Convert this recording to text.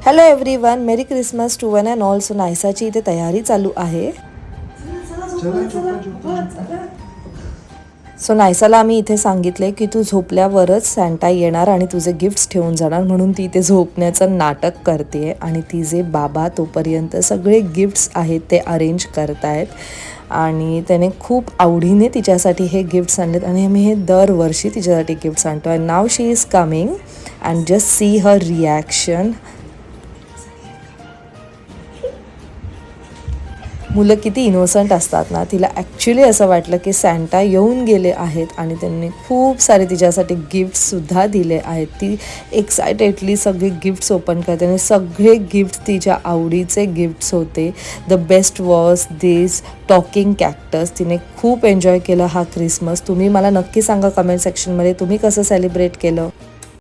Hello everyone, merry Christmas to one and all. So नायसाची इथे तयारी चालू आहे. सो नायसाला आम्ही इथे सांगितले की तू झोपल्यावरच सॅन्टा येणार आणि तुझे गिफ्ट्स ठेवून जाणार, म्हणून ती इथे झोपण्याचं नाटक करते आणि तिचे बाबा तोपर्यंत सगळे गिफ्ट्स आहेत ते अरेंज करतायत. आणि त्याने खूप आवडीने तिच्यासाठी हे गिफ्ट्स आणलेत आणि आम्ही हे दरवर्षी तिच्यासाठी गिफ्ट्स आणतो. And now she is coming and just see her reaction. मुलं किती इनोसंट असतात ना. तिला ॲक्च्युली असं वाटलं की सॅन्टा येऊन गेले आहेत आणि त्यांनी खूप सारे तिच्यासाठी गिफ्ट्ससुद्धा दिले आहेत. ती एक्सायटेडली सगळे गिफ्ट्स ओपन करते आणि सगळे गिफ्ट्स तिच्या आवडीचे गिफ्ट्स होते. The best was this talking cactus. तिने खूप एन्जॉय केलं हा क्रिसमस. तुम्ही मला नक्की सांगा कमेंट सेक्शनमध्ये तुम्ही कसं सेलिब्रेट केलं.